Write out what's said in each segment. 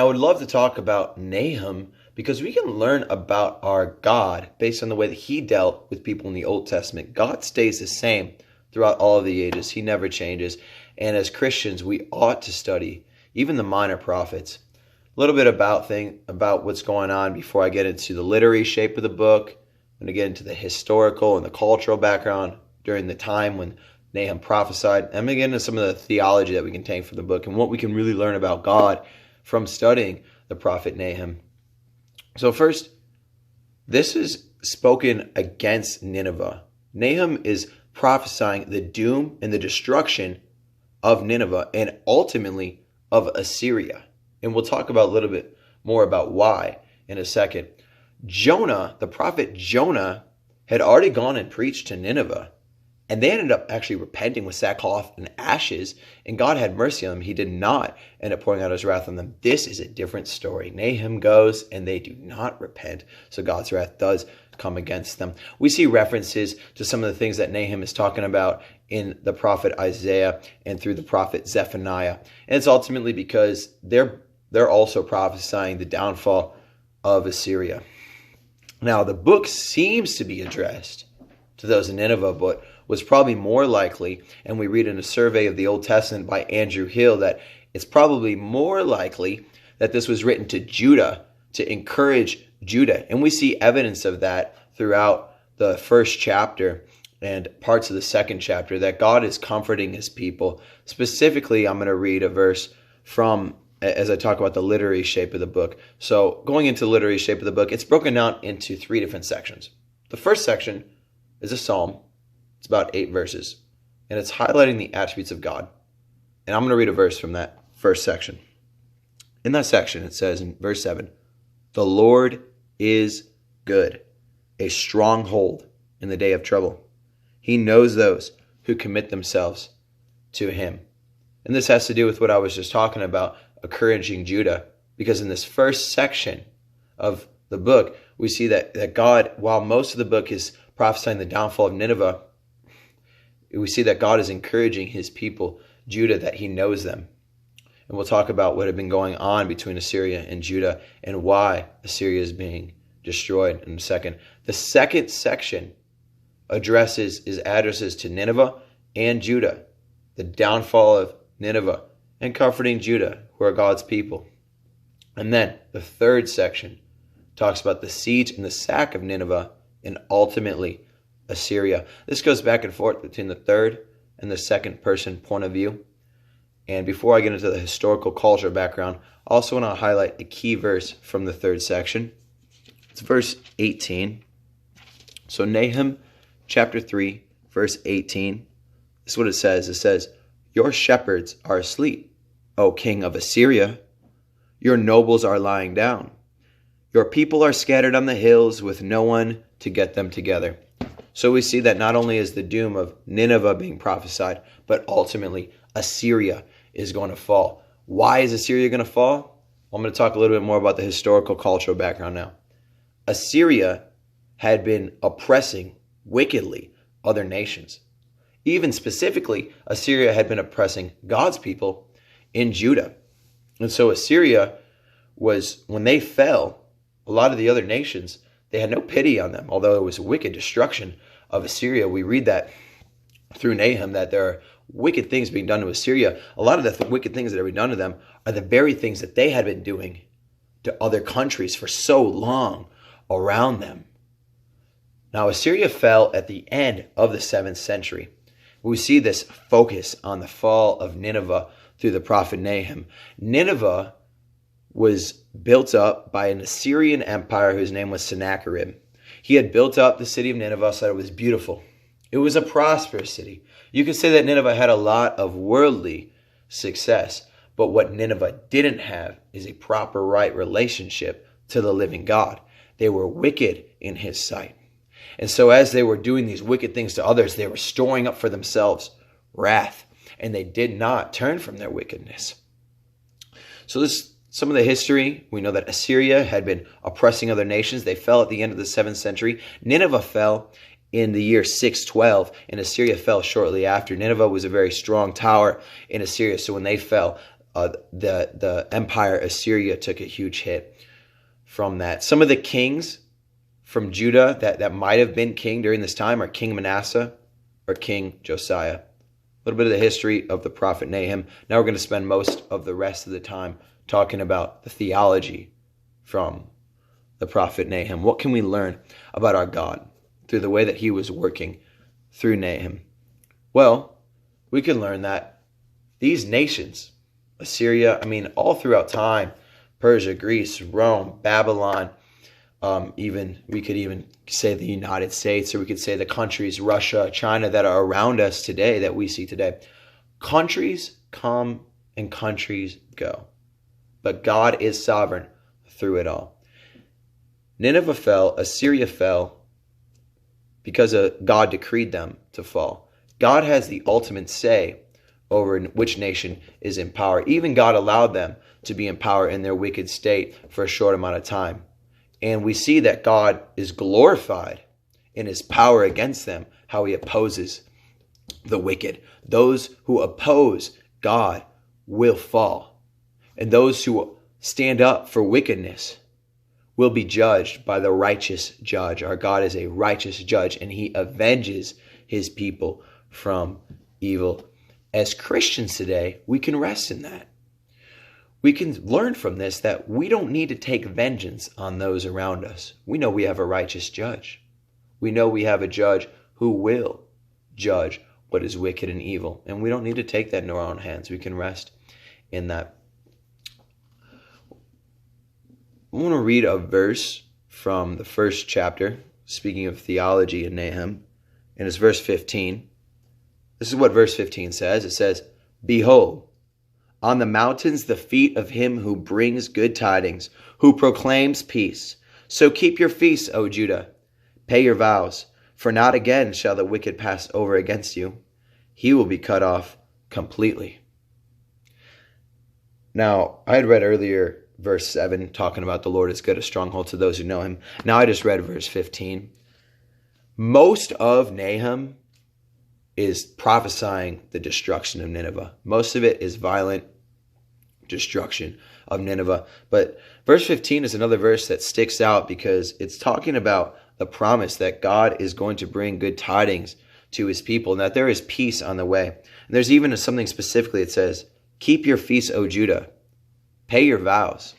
I would love to talk about Nahum because we can learn about our God based on the way that he dealt with people in the Old Testament. God stays the same throughout all of the ages. He never changes. And as Christians, we ought to study even the minor prophets. A little bit about what's going on before I get into the literary shape of the book. I'm going to get into the historical and the cultural background during the time when Nahum prophesied. I'm going to get into some of the theology that we can take from the book and what we can really learn about God from studying the prophet Nahum. So first, this is spoken against Nineveh. Nahum is prophesying the doom and the destruction of Nineveh and ultimately of Assyria. And we'll talk about a little bit more about why in a second. Jonah, the prophet Jonah, had already gone and preached to Nineveh. And they ended up actually repenting with sackcloth and ashes. And God had mercy on them. He did not end up pouring out his wrath on them. This is a different story. Nahum goes and they do not repent. So God's wrath does come against them. We see references to some of the things that Nahum is talking about in the prophet Isaiah and through the prophet Zephaniah. And it's ultimately because they're also prophesying the downfall of Assyria. Now, the book seems to be addressed to those in Nineveh, but was probably more likely, and we read in a survey of the Old Testament by Andrew Hill, that it's probably more likely that this was written to Judah, to encourage Judah. And we see evidence of that throughout the first chapter and parts of the second chapter, that God is comforting his people. Specifically, I'm going to read a verse from, as I talk about the literary shape of the book. So going into the literary shape of the book, it's broken down into 3 different sections. The first section is a psalm. It's about 8 verses, and it's highlighting the attributes of God. And I'm going to read a verse from that first section. In that section, it says in verse 7, "The Lord is good, a stronghold in the day of trouble. He knows those who commit themselves to him." And this has to do with what I was just talking about, encouraging Judah, because in this first section of the book, we see that God, while most of the book is prophesying the downfall of Nineveh, we see that God is encouraging his people, Judah, that he knows them. And we'll talk about what had been going on between Assyria and Judah and why Assyria is being destroyed in a second. The second section addresses to Nineveh and Judah, the downfall of Nineveh, and comforting Judah, who are God's people. And then the third section talks about the siege and the sack of Nineveh and ultimately Assyria. This goes back and forth between the third and the second person point of view. And before I get into the historical culture background, I also want to highlight a key verse from the third section. It's verse 18. So Nahum chapter 3, verse 18. This is what it says. It says, "Your shepherds are asleep, O king of Assyria. Your nobles are lying down. Your people are scattered on the hills with no one to get them together." So we see that not only is the doom of Nineveh being prophesied, but ultimately Assyria is going to fall. Why is Assyria going to fall? Well, I'm going to talk a little bit more about the historical cultural background now. Assyria had been oppressing wickedly other nations. Even specifically, Assyria had been oppressing God's people in Judah. And so Assyria was, when they fell, a lot of the other nations, they had no pity on them, although it was wicked destruction of Assyria. We read that through Nahum, that there are wicked things being done to Assyria. A lot of the wicked things that are being done to them are the very things that they had been doing to other countries for so long around them. Now, Assyria fell at the end of the 7th century. We see this focus on the fall of Nineveh through the prophet Nahum. Nineveh was built up by an Assyrian empire whose name was Sennacherib. He had built up the city of Nineveh so that it was beautiful. It was a prosperous city. You could say that Nineveh had a lot of worldly success, but what Nineveh didn't have is a proper right relationship to the living God. They were wicked in his sight. And so as they were doing these wicked things to others, they were storing up for themselves wrath, and they did not turn from their wickedness. So this some of the history, we know that Assyria had been oppressing other nations. They fell at the end of the 7th century. Nineveh fell in the year 612, and Assyria fell shortly after. Nineveh was a very strong tower in Assyria, so when they fell, The empire Assyria took a huge hit from that. Some of the kings from Judah that might have been king during this time are King Manasseh or King Josiah. A little bit of the history of the prophet Nahum. Now we're going to spend most of the rest of the time talking about the theology from the prophet Nahum. What can we learn about our God through the way that he was working through Nahum? Well, we can learn that these nations, Assyria, all throughout time, Persia, Greece, Rome, Babylon, we could even say the United States, or we could say the countries, Russia, China, that are around us today, that we see today. Countries come and countries go, but God is sovereign through it all. Nineveh fell, Assyria fell, because God decreed them to fall. God has the ultimate say over which nation is in power. Even God allowed them to be in power in their wicked state for a short amount of time. And we see that God is glorified in his power against them, how he opposes the wicked. Those who oppose God will fall. And those who stand up for wickedness will be judged by the righteous judge. Our God is a righteous judge, and he avenges his people from evil. As Christians today, we can rest in that. We can learn from this that we don't need to take vengeance on those around us. We know we have a righteous judge. We know we have a judge who will judge what is wicked and evil. And we don't need to take that in our own hands. We can rest in that. I want to read a verse from the first chapter, speaking of theology in Nahum, and it's verse 15. This is what verse 15 says. It says, "Behold, on the mountains the feet of him who brings good tidings, who proclaims peace. So keep your feasts, O Judah. Pay your vows, for not again shall the wicked pass over against you. He will be cut off completely." Now, I had read earlier verse 7, talking about the Lord is good, a stronghold to those who know him. Now I just read verse 15. Most of Nahum is prophesying the destruction of Nineveh. Most of it is violent destruction of Nineveh. But verse 15 is another verse that sticks out because it's talking about the promise that God is going to bring good tidings to his people and that there is peace on the way. And there's even something specifically that says, "Keep your feasts, O Judah. Pay your vows."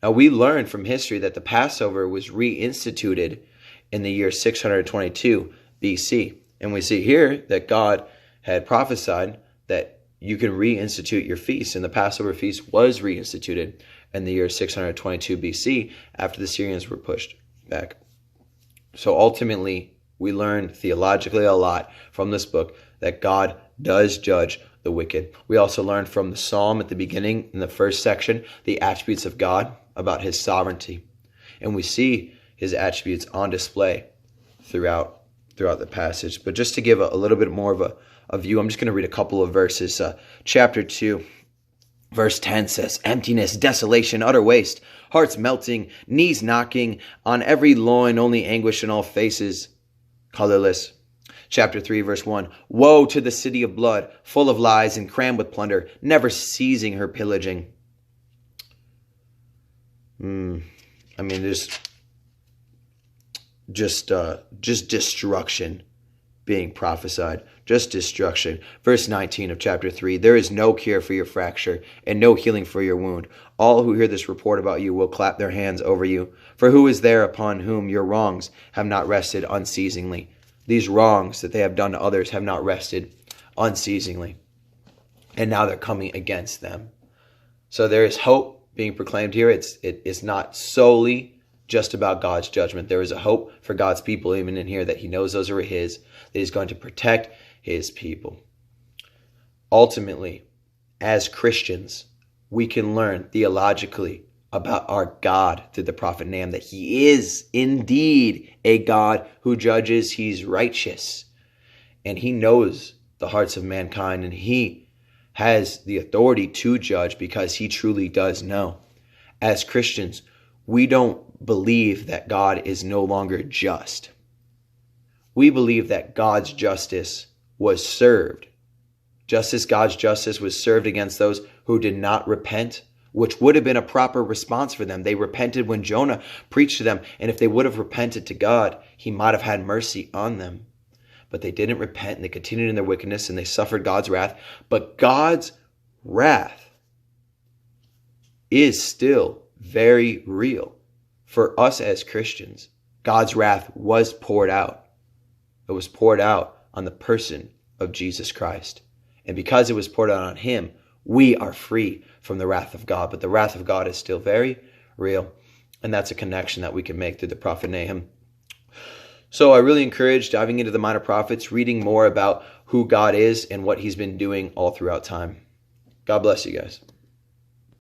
Now we learned from history that the Passover was reinstituted in the year 622 BC. And we see here that God had prophesied that you can reinstitute your feast. And the Passover feast was reinstituted in the year 622 BC after the Syrians were pushed back. So ultimately, we learn theologically a lot from this book that God does judge the wicked. We also learned from the Psalm at the beginning, in the first section, the attributes of God, about his sovereignty. And we see his attributes on display throughout the passage. But just to give a little bit more of a view, I'm just going to read a couple of verses. Chapter 2, verse 10 says, "Emptiness, desolation, utter waste, hearts melting, knees knocking, on every loin only anguish in all faces, colorless." Chapter 3, verse 1, "Woe to the city of blood, full of lies and crammed with plunder, never ceasing her pillaging." There's just destruction being prophesied. Just destruction. Verse 19 of chapter 3, "There is no cure for your fracture and no healing for your wound. All who hear this report about you will clap their hands over you. For who is there upon whom your wrongs have not rested unceasingly?" These wrongs that they have done to others have not rested unceasingly. And now they're coming against them. So there is hope being proclaimed here. It's not solely just about God's judgment. There is a hope for God's people even in here, that he knows those are his, that he's going to protect his people. Ultimately, as Christians, we can learn theologically about our God through the prophet Nahum, that he is indeed a God who judges. He's righteous, and he knows the hearts of mankind, and he has the authority to judge because he truly does know. As Christians, we don't believe that God is no longer just. We believe that God's justice was served. Just as God's justice was served against those who did not repent, which would have been a proper response for them. They repented when Jonah preached to them, and if they would have repented to God, he might have had mercy on them. But they didn't repent, and they continued in their wickedness, and they suffered God's wrath. But God's wrath is still very real for us as Christians. God's wrath was poured out. It was poured out on the person of Jesus Christ. And because it was poured out on him, we are free from the wrath of God. But the wrath of God is still very real. And that's a connection that we can make through the prophet Nahum. So I really encourage diving into the minor prophets, reading more about who God is and what he's been doing all throughout time. God bless you guys.